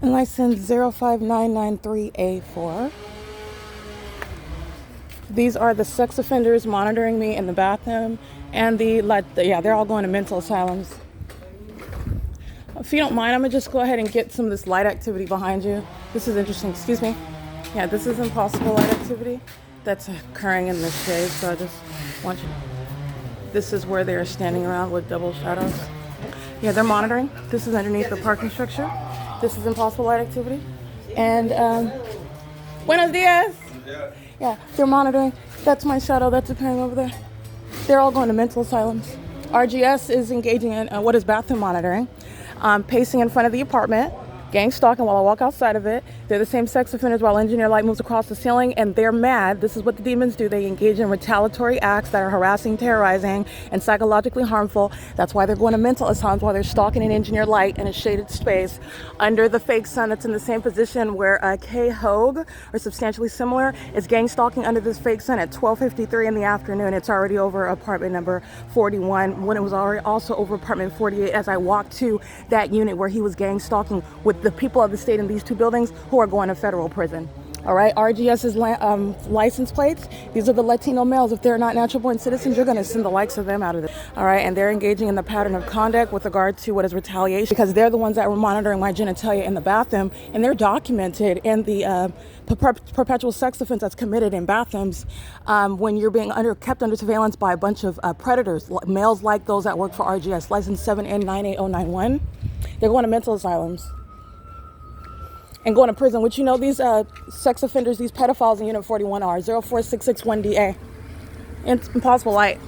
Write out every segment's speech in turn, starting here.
And license 05993A4. These are the sex offenders monitoring me in the bathroom, and they're all going to mental asylums. If you don't mind, I'm gonna just go ahead and get some of this light activity behind you. This is interesting. Excuse me. Yeah, this is impossible light activity that's occurring in this shade. So I just want you. This is where they're standing around with double shadows. Yeah, they're monitoring. This is underneath the parking structure. This is impossible light activity. And buenos dias. Yeah, they're monitoring. That's my shadow that's appearing over there. They're all going to mental asylums. RGS is engaging in what is bathroom monitoring. Pacing in front of the apartment, gang stalking while I walk outside of it. They're the same sex offenders while engineer light moves across the ceiling, and they're mad. This is what the demons do. They engage in retaliatory acts that are harassing, terrorizing, and psychologically harmful. That's why they're going to mental asylums while they're stalking an engineer light in a shaded space under the fake sun that's in the same position where K. Hogue, or substantially similar, is gang stalking under this fake sun at 12:53 in the afternoon. It's already over apartment number 41 when it was already also over apartment 48 as I walked to that unit where he was gang stalking with the people of the state in these two buildings who are going to federal prison. All right, RGS's license plates. These are the Latino males. If they're not natural born citizens, you're going to send the likes of them out of there. All right, and they're engaging in the pattern of conduct with regard to what is retaliation because they're the ones that were monitoring my genitalia in the bathroom, and they're documented in the perpetual sex offense that's committed in bathrooms when you're being kept under surveillance by a bunch of predators, males like those that work for RGS, license 7N98091. They're going to mental asylums and going to prison, which you know these sex offenders, these pedophiles in Unit 41 are 04661DA. Impossible light.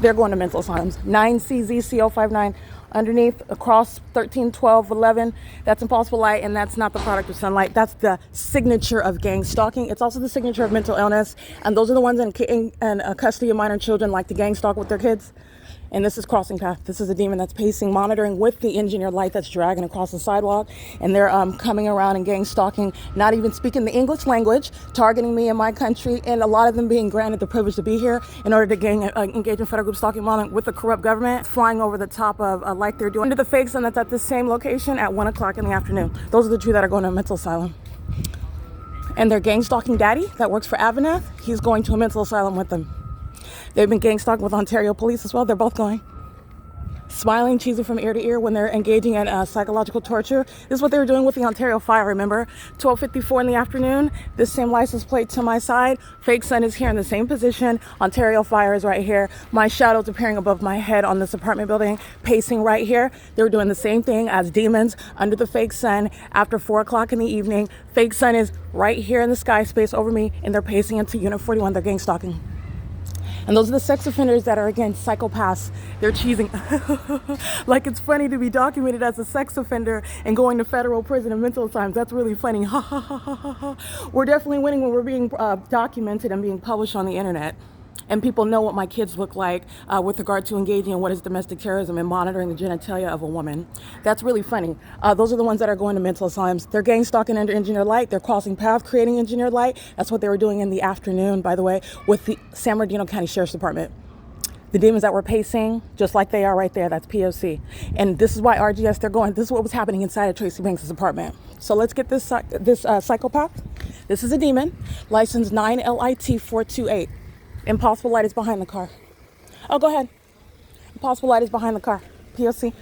They're going to mental asylums. 9CZCO59 underneath, across 13, 12, 11. That's impossible light, and that's not the product of sunlight. That's the signature of gang stalking. It's also the signature of mental illness, and those are the ones in custody of minor children like to gang stalk with their kids. And this is crossing path. This is a demon that's pacing, monitoring with the engineered light that's dragging across the sidewalk. And they're coming around and gang stalking, not even speaking the English language, targeting me in my country, and a lot of them being granted the privilege to be here in order to engage in federal group stalking monitoring with the corrupt government, flying over the top of like they're doing under the fake sun that's at the same location at 1 o'clock in the afternoon. Those are the two that are going to a mental asylum. And their gang stalking daddy that works for AVANATH, he's going to a mental asylum with them. They've been gang stalking with Ontario police as well. They're both going. Smiling, cheesing from ear to ear when they're engaging in psychological torture. This is what they were doing with the Ontario fire, remember? 12:54 in the afternoon. This same license plate to my side. Fake sun is here in the same position. Ontario fire is right here. My shadow's appearing above my head on this apartment building, pacing right here. They were doing the same thing as demons under the fake sun after 4 o'clock in the evening. Fake sun is right here in the sky space over me, and they're pacing into Unit 41. They're gang stalking. And those are the sex offenders that are, again, psychopaths. They're cheesing. Like it's funny to be documented as a sex offender and going to federal prison and mental asylums. That's really funny. We're definitely winning when we're being documented and being published on the internet. And people know what my kids look like with regard to engaging in what is domestic terrorism and monitoring the genitalia of a woman. That's really funny. Those are the ones that are going to mental asylums. They're gang stalking under engineered light. They're crossing paths, creating engineered light. That's what they were doing in the afternoon, by the way, with the San Bernardino County Sheriff's Department. The demons that were pacing, just like they are right there, that's P.O.C. And this is why RGS, they're going. This is what was happening inside of Tracy Banks' apartment. So let's get this psychopath. This is a demon, license 9LIT428. Impossible light is behind the car. Oh, go ahead. Impossible light is behind the car. POC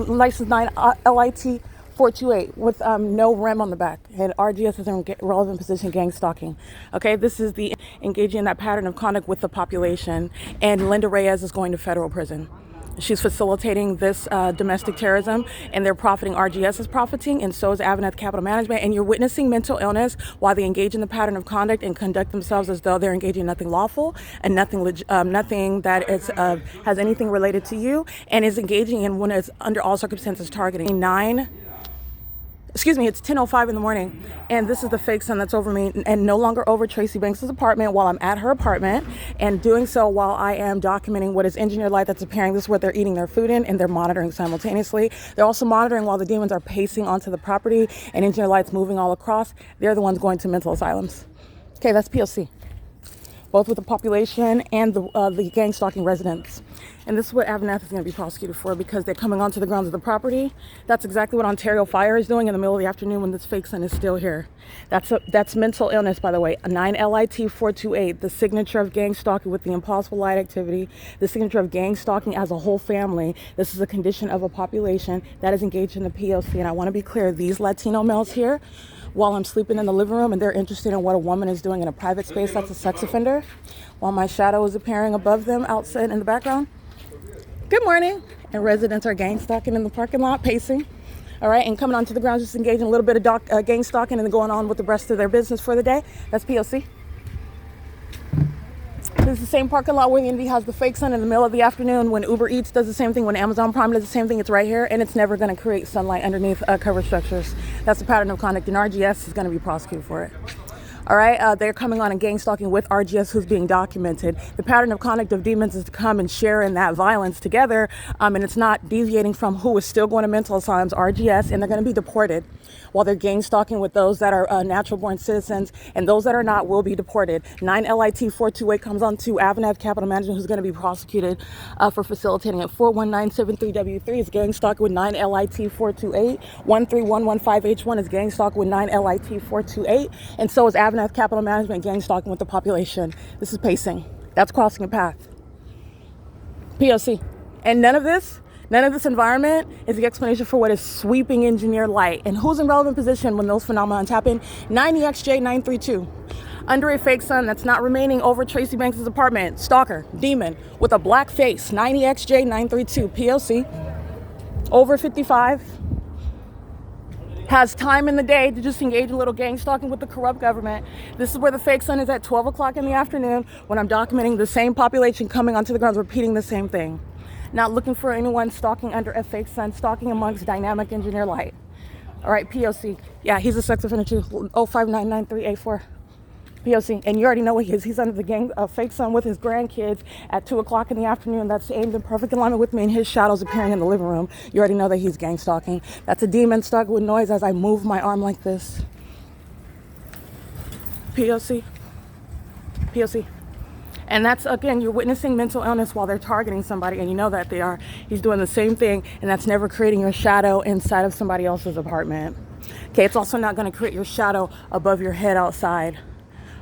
license 9 LIT 428 with no rem on the back. And RGS is in relevant position gang stalking. Okay, this is the engaging in that pattern of conduct with the population. And Linda Reyes is going to federal prison. She's facilitating this domestic terrorism, and they're profiting. RGS is profiting, and so is AVANATH Capital Management. And you're witnessing mental illness while they engage in the pattern of conduct and conduct themselves as though they're engaging in nothing lawful and nothing that is has anything related to you, and is engaging in when it's under all circumstances targeting. It's 10:05 in the morning, and this is the fake sun that's over me and no longer over Tracy Banks' apartment while I'm at her apartment, and doing so while I am documenting what is engineered light that's appearing. This is what they're eating their food in, and they're monitoring simultaneously. They're also monitoring while the demons are pacing onto the property and engineered light's moving all across. They're the ones going to mental asylums. Okay, that's POC. both with the population and the gang stalking residents. And this is what AVANATH is going to be prosecuted for, because they're coming onto the grounds of the property. That's exactly what Ontario Fire is doing in the middle of the afternoon when this fake sun is still here. That's mental illness, by the way. 9LIT428, the signature of gang stalking with the impossible light activity, the signature of gang stalking as a whole family. This is a condition of a population that is engaged in the P.O.C. And I want to be clear, these Latino males here, while I'm sleeping in the living room and they're interested in what a woman is doing in a private space, that's a sex offender, while my shadow is appearing above them outside in the background. Good morning. And residents are gang stalking in the parking lot, pacing. All right, and coming onto the grounds, just engaging a little bit of gang stalking and then going on with the rest of their business for the day. That's P.O.C. This is the same parking lot where the Indy has the fake sun in the middle of the afternoon, when Uber Eats does the same thing, when Amazon Prime does the same thing. It's right here, and it's never going to create sunlight underneath cover structures. That's the pattern of conduct, and RGS is going to be prosecuted for it. All right, they're coming on and gang stalking with RGS, who's being documented. The pattern of conduct of demons is to come and share in that violence together, and it's not deviating from who is still going to mental asylums, RGS, and they're going to be deported while they're gang stalking with those that are natural-born citizens, and those that are not will be deported. 9LIT428 comes on to AVANATH Capital Management, who's going to be prosecuted for facilitating it. 41973W3 is gang stalking with 9LIT428. 131115H1 is gang stalking with 9LIT428, and so is AVANATH Capital Management gang stalking with the population. This is pacing. That's crossing a path. P.O.C. And none of this environment is the explanation for what is sweeping engineer light. And who's in relevant position when those phenomena happen? 9EXJ932. Under a fake sun that's not remaining over Tracy Banks' apartment. Stalker, demon, with a black face. 9EXJ932. P.O.C. Over 55. Has time in the day to just engage in a little gang stalking with the corrupt government. This is where the fake sun is at 12 o'clock in the afternoon, when I'm documenting the same population coming onto the grounds, repeating the same thing. Not looking for anyone stalking under a fake sun, stalking amongst dynamic engineer light. All right, P.O.C. Yeah, he's a sex offender too. 0599384. P.O.C. And you already know what he is. He's under the gang fake sun with his grandkids at 2 o'clock in the afternoon. That's aimed in perfect alignment with me, and his shadow's appearing in the living room. You already know that he's gang stalking. That's a demon stalking with noise as I move my arm like this. P.O.C. P.O.C. And that's, again, you're witnessing mental illness while they're targeting somebody, and you know that they are. He's doing the same thing, and that's never creating your shadow inside of somebody else's apartment. Okay, it's also not going to create your shadow above your head outside.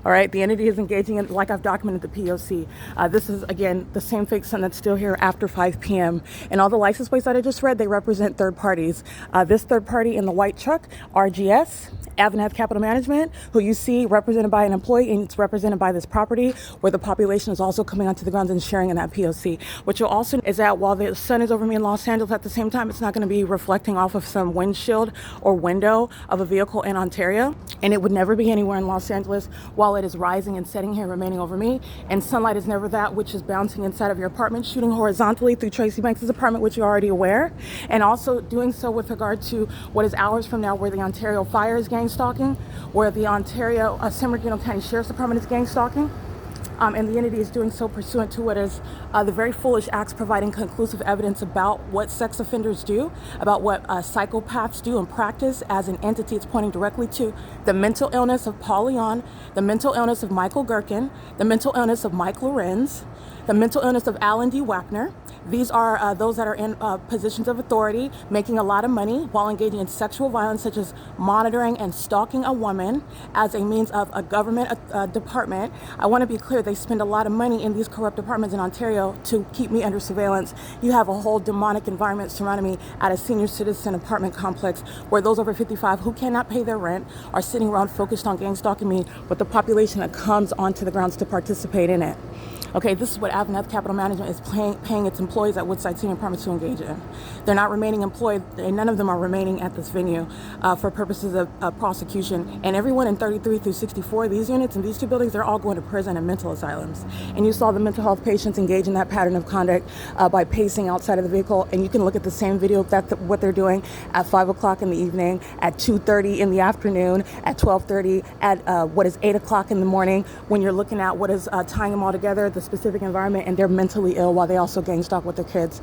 All right, the entity is engaging in, like I've documented, the P.O.C. This is, again, the same fake sun that's still here after 5 p.m. And all the license plates that I just read, they represent third parties. This third party in the white truck, RGS, AVANATH Capital Management, who you see represented by an employee, and it's represented by this property where the population is also coming onto the grounds and sharing in that P.O.C. What you'll also is that while the sun is over me in Los Angeles at the same time, it's not going to be reflecting off of some windshield or window of a vehicle in Ontario, and it would never be anywhere in Los Angeles while it is rising and setting here, remaining over me. And sunlight is never that which is bouncing inside of your apartment, shooting horizontally through Tracy Banks' apartment, which you're already aware, and also doing so with regard to what is hours from now, where the Ontario Fire is gang stalking, where the Ontario San Bernardino County Sheriff's Department is gang stalking. And the entity is doing so pursuant to what is the very foolish acts providing conclusive evidence about what sex offenders do, about what psychopaths do in practice as an entity. It's pointing directly to the mental illness of Paul Leon, the mental illness of Michael Gherkin, the mental illness of Mike Lorenz, the mental illness of Alan D. Wapner. These are those that are in positions of authority, making a lot of money while engaging in sexual violence, such as monitoring and stalking a woman as a means of a government department. I want to be clear, they spend a lot of money in these corrupt departments in Ontario to keep me under surveillance. You have a whole demonic environment surrounding me at a senior citizen apartment complex where those over 55 who cannot pay their rent are sitting around focused on gang stalking me with the population that comes onto the grounds to participate in it. Okay, this is what AVANATH Capital Management is paying its employees at Woodside Senior Apartments to engage in. They're not remaining employed, and none of them are remaining at this venue for purposes of prosecution. And everyone in 33 through 64, these units in these two buildings, they're all going to prison and mental asylums. And you saw the mental health patients engage in that pattern of conduct by pacing outside of the vehicle. And you can look at the same video of what they're doing at 5 o'clock in the evening, at 2:30 in the afternoon, at 12:30, at what is 8 o'clock in the morning, when you're looking at what is tying them all together, the specific environment, and they're mentally ill while they also gang stalk with their kids.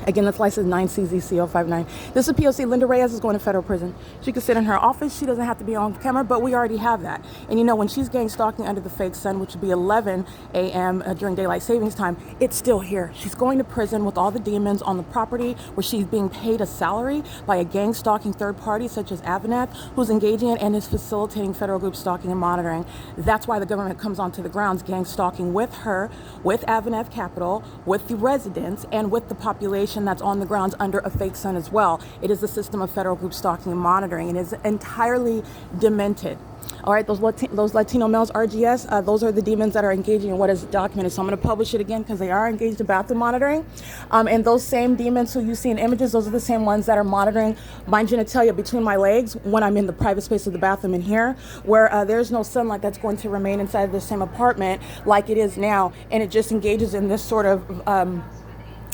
Again, that's license 9CZC059. This is P.O.C. Linda Reyes is going to federal prison. She can sit in her office. She doesn't have to be on camera, but we already have that. And you know, when she's gang stalking under the fake sun, which would be 11 a.m. During daylight savings time, it's still here. She's going to prison with all the demons on the property where she's being paid a salary by a gang stalking third party such as AVANATH, who's engaging in and is facilitating federal group stalking and monitoring. That's why the government comes onto the grounds gang stalking with her, with AVANATH Capital, with the residents, and with the population that's on the grounds under a fake sun as well. It is a system of federal group stalking and monitoring, and is entirely demented. All right, those Latino males, RGS, those are the demons that are engaging in what is documented. So I'm going to publish it again because they are engaged in bathroom monitoring. And those same demons who you see in images, those are the same ones that are monitoring my genitalia between my legs when I'm in the private space of the bathroom in here, where there's no sunlight that's going to remain inside the same apartment like it is now. And it just engages in this sort of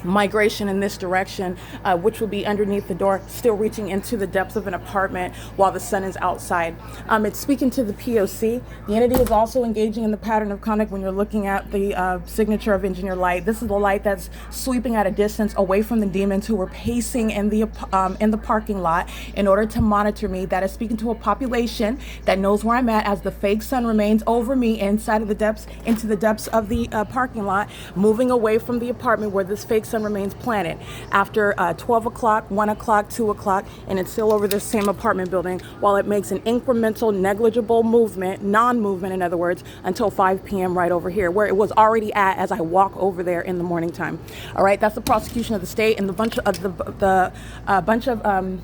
migration in this direction, which will be underneath the door, still reaching into the depths of an apartment while the sun is outside. It's speaking to the P.O.C. The entity is also engaging in the pattern of conduct when you're looking at the signature of engineer light. This is the light that's sweeping at a distance away from the demons who were pacing in the parking lot in order to monitor me. That is speaking to a population that knows where I'm at as the fake sun remains over me inside of the depths, into the depths of the parking lot, moving away from the apartment where this fake sun remains planted. After 12 o'clock, 1 o'clock, 2 o'clock, and it's still over this same apartment building while it makes an incremental, negligible movement, non-movement in other words, until 5 p.m. right over here, where it was already at as I walk over there in the morning time. All right, that's the prosecution of the state and the bunch of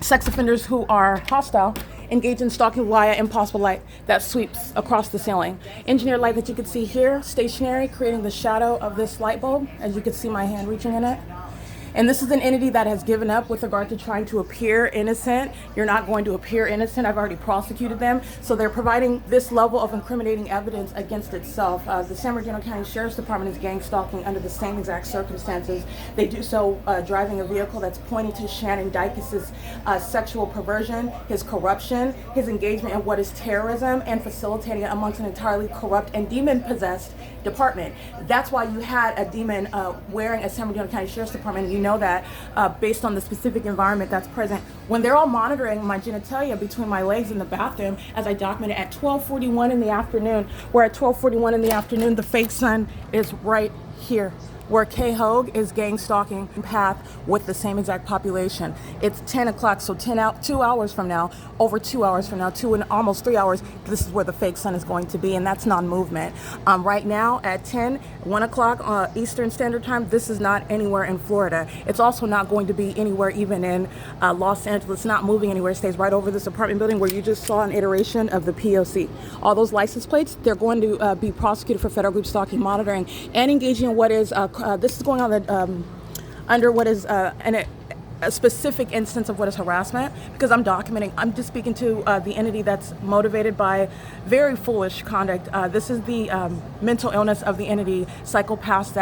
sex offenders who are hostile engage in stalking via impossible light that sweeps across the ceiling. Engineered light that you can see here, stationary, creating the shadow of this light bulb, as you can see my hand reaching in it. And this is an entity that has given up with regard to trying to appear innocent. You're not going to appear innocent. I've already prosecuted them. So they're providing this level of incriminating evidence against itself. The San Bernardino County Sheriff's Department is gang stalking under the same exact circumstances. They do so driving a vehicle that's pointing to Shannon Dykes' sexual perversion, his corruption, his engagement in what is terrorism, and facilitating it amongst an entirely corrupt and demon-possessed department. That's why you had a demon wearing a San Bernardino County Sheriff's Department. You know that based on the specific environment that's present. When they're all monitoring my genitalia between my legs in the bathroom, as I documented at 12:41 in the afternoon, where at 12:41 in the afternoon, the fake sun is right here, where K. Hogue is gang stalking path with the same exact population. It's 10 o'clock, so 2 hours from now, over 2 hours from now, 2 and almost 3 hours, this is where the fake sun is going to be, and that's non-movement. Right now at 1 o'clock Eastern Standard Time, this is not anywhere in Florida. It's also not going to be anywhere even in Los Angeles. It's not moving anywhere. It stays right over this apartment building where you just saw an iteration of the P.O.C. All those license plates, they're going to be prosecuted for federal group stalking, monitoring, and engaging in what is this is going on under what is a specific instance of what is harassment, because I'm documenting. I'm just speaking to the entity that's motivated by very foolish conduct. This is the mental illness of the entity, psychopaths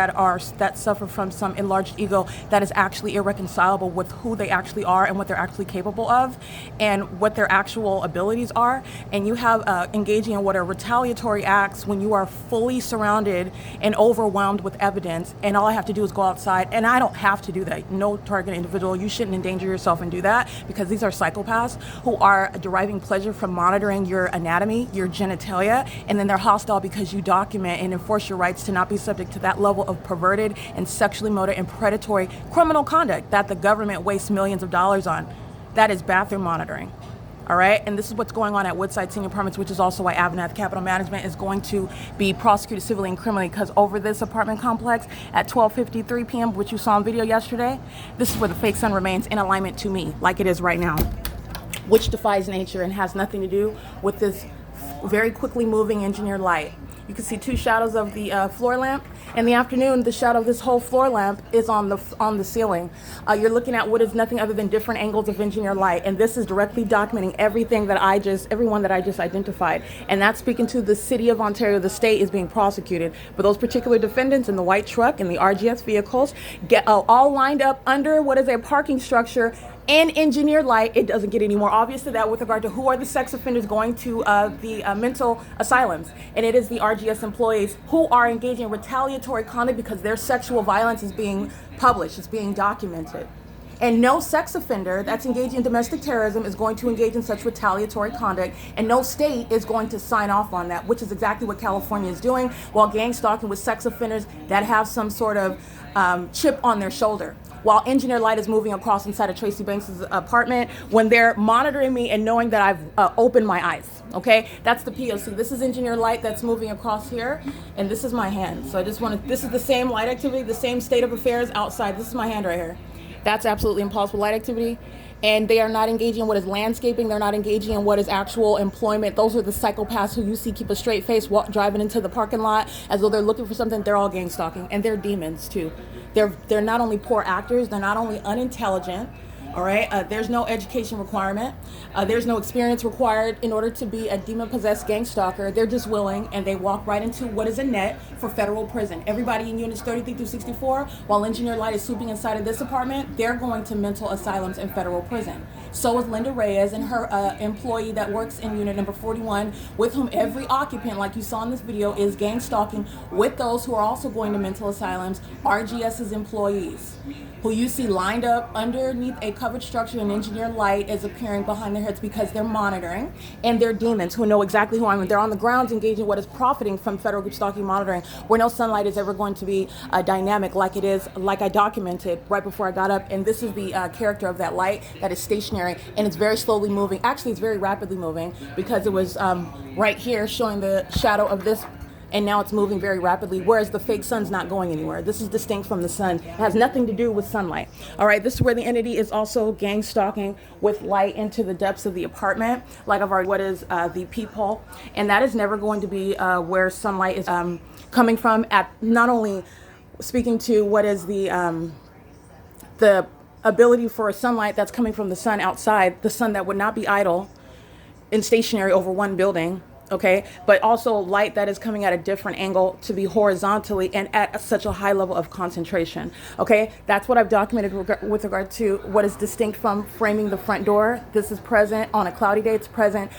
that suffer from some enlarged ego that is actually irreconcilable with who they actually are and what they're actually capable of and what their actual abilities are. And you have engaging in what are retaliatory acts when you are fully surrounded and overwhelmed with evidence, and all I have to do is go outside, and I don't have to do that. No target individual, you shouldn't endanger yourself and do that, because these are psychopaths who are deriving pleasure from monitoring your anatomy, your genitalia, and then they're hostile because you document and enforce your rights to not be subject to that level of perverted and sexually motivated and predatory criminal conduct that the government wastes millions of dollars on. That is bathroom monitoring. All right, and this is what's going on at Woodside Senior Apartments, which is also why AVANATH Capital Management is going to be prosecuted civilly and criminally, because over this apartment complex at 12:53 p.m., which you saw on video yesterday, this is where the fake sun remains in alignment to me, like it is right now, which defies nature and has nothing to do with this very quickly moving engineered light. You can see two shadows of the floor lamp. In the afternoon, the shadow of this whole floor lamp is on the ceiling. You're looking at what is nothing other than different angles of engineered light, and this is directly documenting everything that everyone that I just identified. And that's speaking to the city of Ontario. The state is being prosecuted, but those particular defendants in the white truck and the RGS vehicles get all lined up under what is a parking structure and engineered light. It doesn't get any more obvious than that with regard to who are the sex offenders going to the mental asylums. And it is the RGS employees who are engaging in retaliatory conduct because their sexual violence is being published. It's being documented. And no sex offender that's engaging in domestic terrorism is going to engage in such retaliatory conduct, and no state is going to sign off on that, which is exactly what California is doing, while gang stalking with sex offenders that have some sort of chip on their shoulder. While Engineer Light is moving across inside of Tracy Banks' apartment, when they're monitoring me and knowing that I've opened my eyes, okay? That's the P.O.C. This is Engineer Light that's moving across here, and this is my hand. So I just want to, this is the same light activity, the same state of affairs outside. This is my hand right here. That's absolutely impossible light activity. And they are not engaging in what is landscaping. They're not engaging in what is actual employment. Those are the psychopaths who you see keep a straight face driving into the parking lot as though they're looking for something. They're all gang stalking, and they're demons too. They're not only poor actors, they're not only unintelligent. All right, there's no education requirement. There's no experience required in order to be a demon-possessed gang stalker. They're just willing, and they walk right into what is a net for federal prison. Everybody in units 33 through 64, while Engineer Light is swooping inside of this apartment, they're going to mental asylums and federal prison. So is Linda Reyes and her employee that works in unit number 41, with whom every occupant, like you saw in this video, is gang stalking with those who are also going to mental asylums, RGS's employees, who you see lined up underneath a covered structure, and Engineer Light is appearing behind their heads because they're monitoring, and they're demons who know exactly who I am. They're on the grounds engaging what is profiting from federal group stalking monitoring, where no sunlight is ever going to be dynamic like it is, like I documented right before I got up. And this is the character of that light that is stationary, and it's very slowly moving. Actually, it's very rapidly moving because it was right here showing the shadow of this, and now it's moving very rapidly, whereas the fake sun's not going anywhere. This is distinct from the sun. It has nothing to do with sunlight. All right, this is where the entity is also gang stalking with light into the depths of the apartment, like I've already, what is the peephole, and that is never going to be where sunlight is coming from. At not only speaking to what is the ability for sunlight that's coming from the sun outside, the sun that would not be idle and stationary over one building, okay, but also light that is coming at a different angle to be horizontally and at such a high level of concentration. Okay, that's what I've documented with regard to what is distinct from framing the front door. This is present on a cloudy day. It's present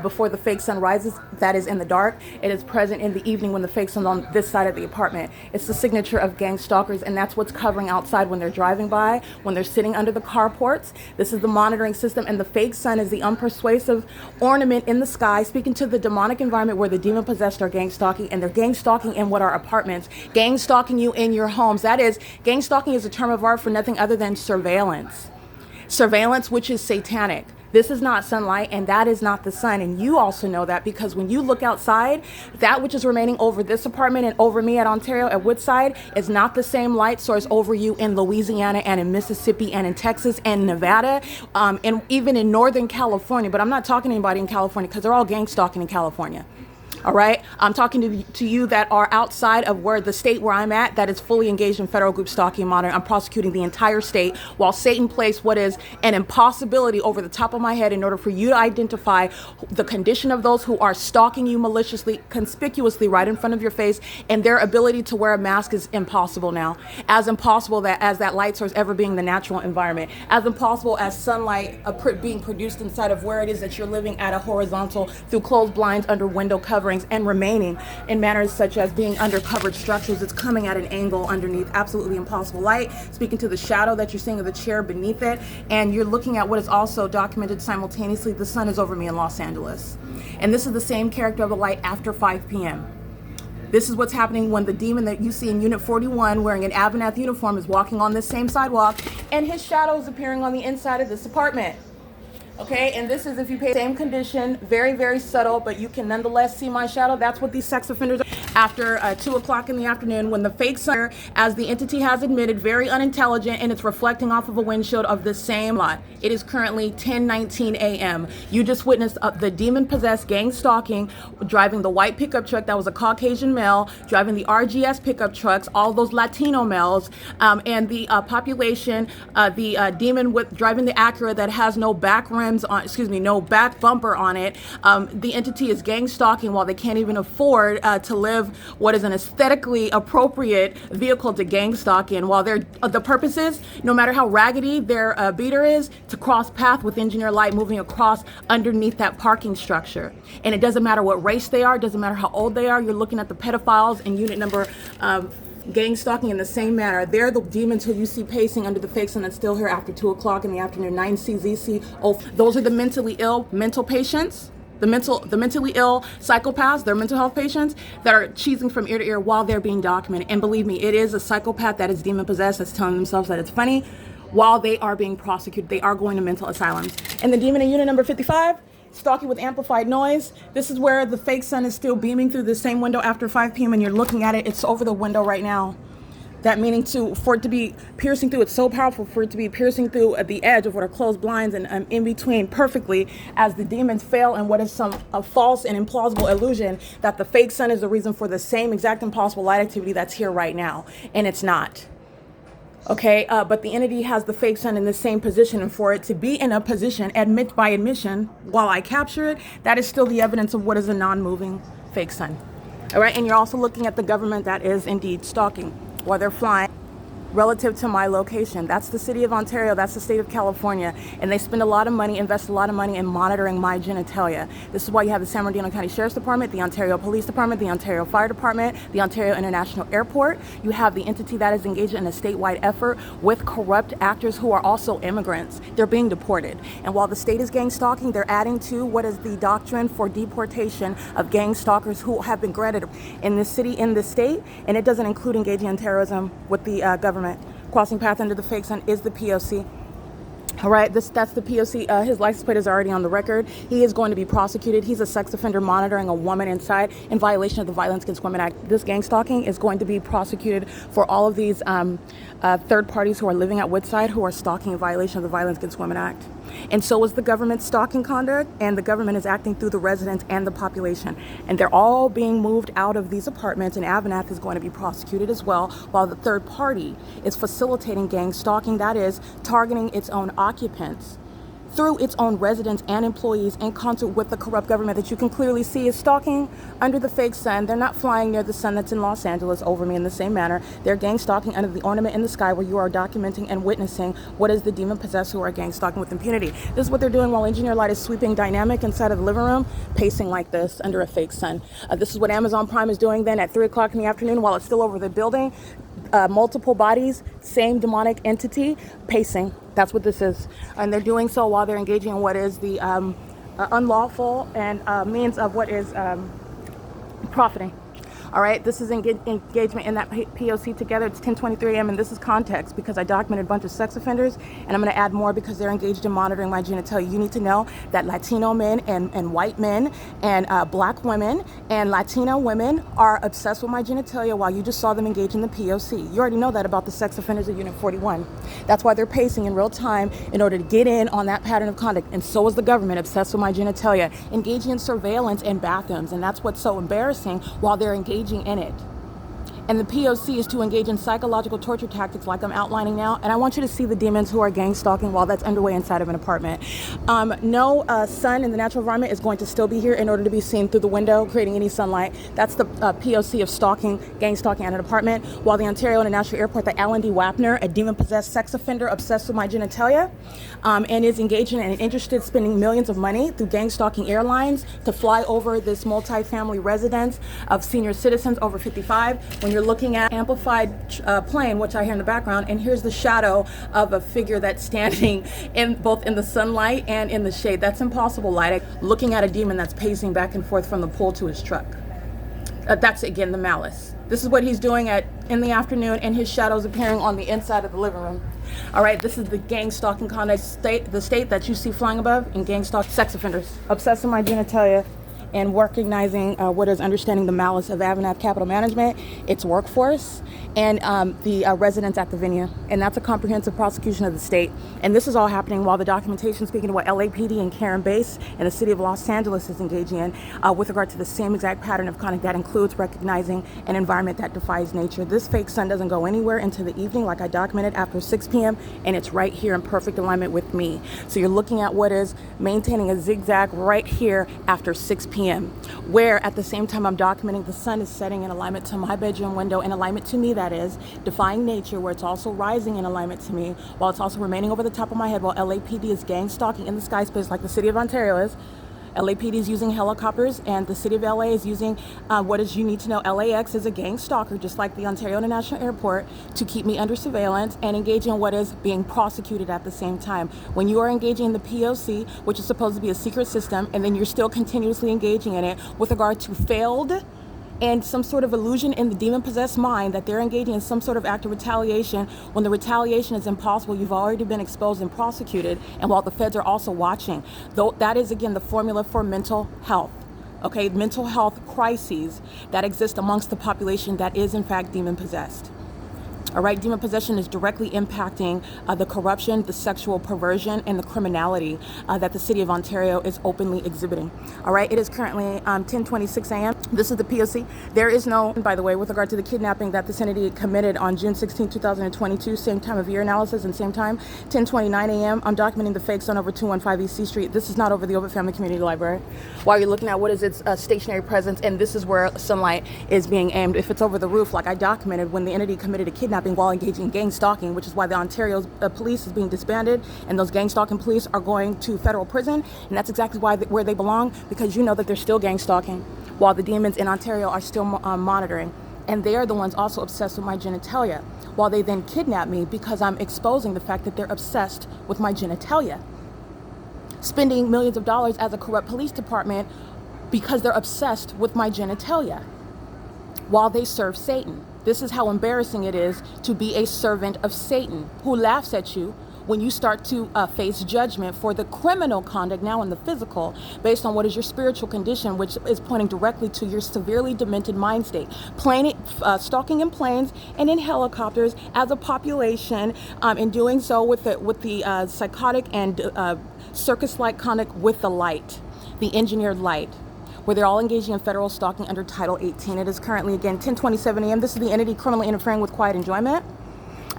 before the fake sun rises. That is in the dark. It is present in the evening when the fake sun's on this side of the apartment. It's the signature of gang stalkers, and that's what's covering outside when they're driving by, when they're sitting under the carports. This is the monitoring system, and the fake sun is the unpersuasive ornament in the sky, speaking to the demonic environment where the demon possessed are gang stalking, and they're gang stalking in what are apartments, gang stalking you in your homes. That is, gang stalking is a term of art for nothing other than surveillance. Surveillance, which is satanic. This is not sunlight, and that is not the sun, and you also know that because when you look outside, that which is remaining over this apartment and over me at Ontario at Woodside is not the same light source over you in Louisiana and in Mississippi and in Texas and Nevada, and even in Northern California. But I'm not talking to anybody in California because they're all gang stalking in California. All right, I'm talking to you that are outside of where the state where I'm at that is fully engaged in federal group stalking and monitoring. I'm prosecuting the entire state while Satan placed what is an impossibility over the top of my head in order for you to identify the condition of those who are stalking you maliciously, conspicuously right in front of your face, and their ability to wear a mask is impossible now. As impossible that as that light source ever being the natural environment, as impossible as sunlight being produced inside of where it is that you're living at a horizontal through closed blinds under window coverings, and remaining in manners such as being under covered structures. It's coming at an angle underneath. Absolutely impossible light, speaking to the shadow that you're seeing of the chair beneath it, and you're looking at what is also documented simultaneously. The sun is over me in Los Angeles, and this is the same character of the light after 5 p.m. This is what's happening when the demon that you see in Unit 41 wearing an AVANATH uniform is walking on this same sidewalk, and his shadow is appearing on the inside of this apartment. Okay, and this is if you pay the same condition, very, very subtle, but you can nonetheless see my shadow. That's what these sex offenders are. After 2 o'clock in the afternoon, when the fake sun, as the entity has admitted, very unintelligent, and it's reflecting off of a windshield of the same lot. It is currently 10:19 a.m. You just witnessed the demon-possessed gang stalking, driving the white pickup truck that was a Caucasian male, driving the RGS pickup trucks, all those Latino males, and the population, the demon with driving the Acura that has no back rims on, no back bumper on it. The entity is gang stalking while they can't even afford to live what is an aesthetically appropriate vehicle to gang stalk in, while they're the purpose is, no matter how raggedy their beater is, to cross path with Engineer Light moving across underneath that parking structure. And it doesn't matter what race they are, it doesn't matter how old they are. You're looking at the pedophiles in unit number gang stalking in the same manner. They're the demons who you see pacing under the fake sun that's still here after 2 o'clock in the afternoon. 9CZC. Oh, those are the mentally ill mental patients. The mentally ill psychopaths, they're mental health patients that are cheesing from ear to ear while they're being documented. And believe me, it is a psychopath that is demon possessed that's telling themselves that it's funny while they are being prosecuted. They are going to mental asylums. And the demon in unit number 55, stalking with amplified noise. This is where the fake sun is still beaming through the same window after 5 p.m. and you're looking at it. It's over the window right now. That meaning for it to be piercing through, it's so powerful for it to be piercing through at the edge of what are closed blinds and in between perfectly as the demons fail in what is a false and implausible illusion that the fake sun is the reason for the same exact impossible light activity that's here right now. And it's not. Okay, but the entity has the fake sun in the same position, and for it to be in a position, by admission, while I capture it, that is still the evidence of what is a non-moving fake sun. All right, and you're also looking at the government that is indeed stalking while they're flying relative to my location. That's the city of Ontario, that's the state of California, and they spend a lot of money, invest a lot of money in monitoring my genitalia. This is why you have the San Bernardino County Sheriff's Department, the Ontario Police Department, the Ontario Fire Department, the Ontario International Airport. You have the entity that is engaged in a statewide effort with corrupt actors who are also immigrants. They're being deported. And while the state is gang stalking, they're adding to what is the doctrine for deportation of gang stalkers who have been granted in this city, in this state, and it doesn't include engaging in terrorism with the government. Crossing path under the fake sun is the P.O.C. All right, that's the P.O.C. His license plate is already on the record. He is going to be prosecuted. He's a sex offender monitoring a woman inside in violation of the Violence Against Women Act. This gang stalking is going to be prosecuted for all of these third parties who are living at Woodside who are stalking in violation of the Violence Against Women Act. And so is the government's stalking conduct, and the government is acting through the residents and the population. And they're all being moved out of these apartments, and AVANATH is going to be prosecuted as well, while the third party is facilitating gang stalking, that is, targeting its own occupants through its own residents and employees in concert with the corrupt government that you can clearly see is stalking under the fake sun. They're not flying near the sun that's in Los Angeles over me in the same manner. They're gang stalking under the ornament in the sky where you are documenting and witnessing what is the demon possessed who are gang stalking with impunity. This is what they're doing while Engineer Light is sweeping dynamic inside of the living room, pacing like this under a fake sun. This is what Amazon Prime is doing then at 3 o'clock in the afternoon while it's still over the building. Multiple bodies, same demonic entity, pacing. That's what this is. And they're doing so while they're engaging in what is the unlawful and means of what is profiting. All right, this is engagement in that P.O.C. together. It's 10:23 a.m. and this is context because I documented a bunch of sex offenders, and I'm going to add more because they're engaged in monitoring my genitalia. You need to know that Latino men and white men and black women and Latino women are obsessed with my genitalia while you just saw them engage in the P.O.C. You already know that about the sex offenders of Unit 41. That's why they're pacing in real time in order to get in on that pattern of conduct. And so is the government obsessed with my genitalia, engaging in surveillance in bathrooms, and that's what's so embarrassing while they're engaging in it. And the P.O.C. is to engage in psychological torture tactics like I'm outlining now. And I want you to see the demons who are gang stalking while that's underway inside of an apartment. No sun in the natural environment is going to still be here in order to be seen through the window, creating any sunlight. That's the P.O.C. of stalking, gang stalking at an apartment. While the Ontario International Airport, the Alan D. WAPNER, a demon-possessed sex offender obsessed with my genitalia, and is engaging and interested spending millions of money through gang stalking airlines to fly over this multi-family residence of senior citizens over 55. When you're looking at amplified plane, which I hear in the background, and here's the shadow of a figure that's standing in both in the sunlight and in the shade. That's impossible light. Looking at a demon that's pacing back and forth from the pool to his truck. That's again the malice. This is what he's doing in the afternoon, and his shadow's appearing on the inside of the living room. All right, this is the gang stalking conduct state, the state that you see flying above, and gang stalk sex offenders obsessed with my genitalia, and recognizing what is understanding the malice of AVANATH Capital Management, its workforce, and the residents at the venue. And that's a comprehensive prosecution of the state. And this is all happening while the documentation speaking to what LAPD and Karen Base and the city of Los Angeles is engaging in with regard to the same exact pattern of conduct that includes recognizing an environment that defies nature. This fake sun doesn't go anywhere into the evening like I documented after 6 p.m. and it's right here in perfect alignment with me. So you're looking at what is maintaining a zigzag right here after 6 p.m. where at the same time I'm documenting the sun is setting in alignment to my bedroom window, in alignment to me, that is, defying nature, where it's also rising in alignment to me, while it's also remaining over the top of my head while LAPD is gang stalking in the sky space like the city of Ontario is, LAPD is using helicopters, and the city of LA is using what is you need to know. LAX is a gang stalker, just like the Ontario International Airport, to keep me under surveillance and engage in what is being prosecuted at the same time. When you are engaging in the P.O.C., which is supposed to be a secret system, and then you're still continuously engaging in it with regard to failed and some sort of illusion in the demon-possessed mind that they're engaging in some sort of act of retaliation, when the retaliation is impossible, you've already been exposed and prosecuted, and while the feds are also watching. Though that is, again, the formula for mental health. Okay, mental health crises that exist amongst the population that is, in fact, demon-possessed. All right, demon possession is directly impacting the corruption, the sexual perversion, and the criminality that the city of Ontario is openly exhibiting. All right, it is currently 10:26 a.m. This is the P.O.C. There is no, by the way, with regard to the kidnapping that this entity committed on June 16, 2022, same time of year analysis and same time, 10:29 a.m. I'm documenting the fake son over 215 East C Street. This is not over the Ovid Family Community Library. While you're looking at what is its stationary presence, and this is where sunlight is being aimed. If it's over the roof, like I documented, when the entity committed a kidnapping while engaging in gang stalking, which is why the Ontario police is being disbanded, and those gang stalking police are going to federal prison, and that's exactly why where they belong, because you know that they're still gang stalking while the demons in Ontario are still monitoring, and they are the ones also obsessed with my genitalia, while they then kidnap me because I'm exposing the fact that they're obsessed with my genitalia, spending millions of dollars as a corrupt police department because they're obsessed with my genitalia while they serve Satan. This is how embarrassing it is to be a servant of Satan, who laughs at you when you start to face judgment for the criminal conduct now in the physical, based on what is your spiritual condition, which is pointing directly to your severely demented mind state. Stalking in planes and in helicopters as a population, in doing so with the psychotic and circus-like conduct with the light, the engineered light, where they're all engaging in federal stalking under Title 18. It is currently, again, 10:27 a.m. This is the entity criminally interfering with quiet enjoyment.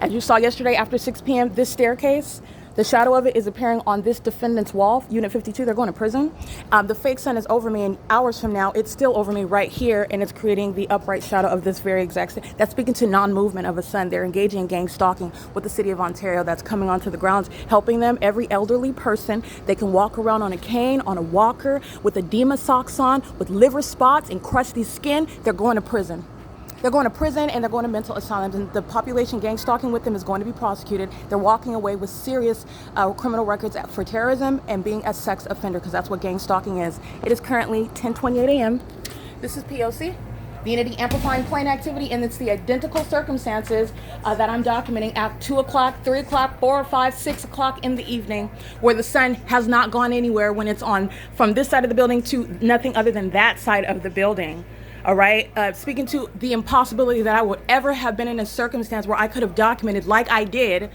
As you saw yesterday after 6 p.m., this staircase, the shadow of it is appearing on this defendant's wall, Unit 52. They're going to prison. The fake sun is over me, and hours from now, it's still over me right here, and it's creating the upright shadow of this very exact. That's speaking to non-movement of a sun. They're engaging in gang stalking with the city of Ontario that's coming onto the grounds, helping them. Every elderly person, they can walk around on a cane, on a walker, with edema socks on, with liver spots and crusty skin. They're going to prison. They're going to prison, and they're going to mental asylums, and the population gang stalking with them is going to be prosecuted. They're walking away with serious criminal records for terrorism and being a sex offender, because that's what gang stalking is. It is currently 10:28 a.m. This is P.O.C. The entity amplifying plane activity, and it's the identical circumstances that I'm documenting at 2 o'clock, 3 o'clock, 4 or 5, 6 o'clock in the evening, where the sun has not gone anywhere when it's on from this side of the building to nothing other than that side of the building. All right, speaking to the impossibility that I would ever have been in a circumstance where I could have documented, like I did,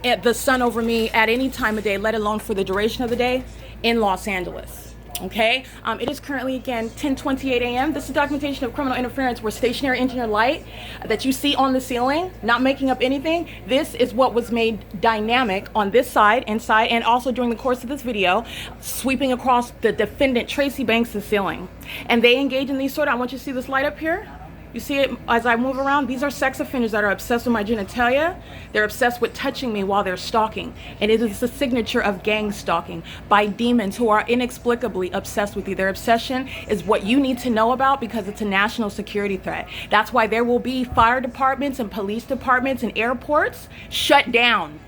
the sun over me at any time of day, let alone for the duration of the day, in Los Angeles. Okay, it is currently, again, 10:28 a.m. This is documentation of criminal interference where stationary engineer light that you see on the ceiling, not making up anything. This is what was made dynamic on this side, inside, and also during the course of this video, sweeping across the defendant Tracy Banks' ceiling. And they engage in these I want you to see this light up here. You see it as I move around? These are sex offenders that are obsessed with my genitalia. They're obsessed with touching me while they're stalking. And it is the signature of gang stalking by demons who are inexplicably obsessed with you. Their obsession is what you need to know about because it's a national security threat. That's why there will be fire departments and police departments and airports shut down.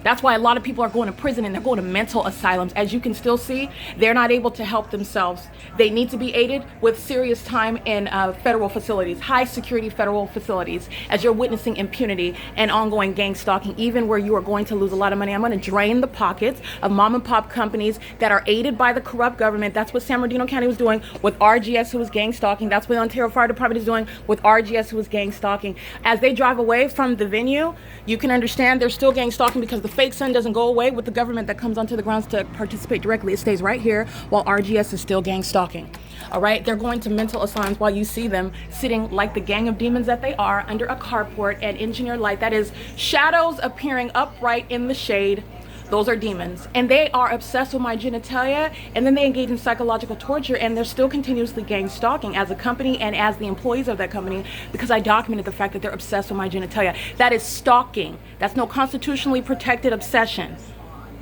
That's why a lot of people are going to prison and they're going to mental asylums. As you can still see, they're not able to help themselves. They need to be aided with serious time in federal facilities, high security federal facilities, as you're witnessing impunity and ongoing gang stalking, even where you are going to lose a lot of money. I'm going to drain the pockets of mom and pop companies that are aided by the corrupt government. That's what San Bernardino County was doing with RGS, who was gang stalking. That's what the Ontario Fire Department is doing with RGS, who was gang stalking. As they drive away from the venue, you can understand they're still gang stalking because the fake sun doesn't go away with the government that comes onto the grounds to participate directly. It stays right here while RGS is still gang stalking. All right, they're going to mental asylums while you see them sitting like the gang of demons that they are under a carport and engineered light. That is shadows appearing upright in the shade. Those are demons, and they are obsessed with my genitalia, and then they engage in psychological torture, and they're still continuously gang stalking as a company and as the employees of that company, because I documented the fact that they're obsessed with my genitalia. That is stalking. That's no constitutionally protected obsession.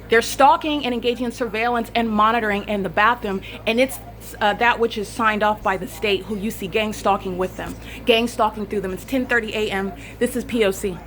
They're stalking and engaging in surveillance and monitoring in the bathroom, and it's that which is signed off by the state, who you see gang stalking with them, gang stalking through them. It's 10:30 a.m. This is POC.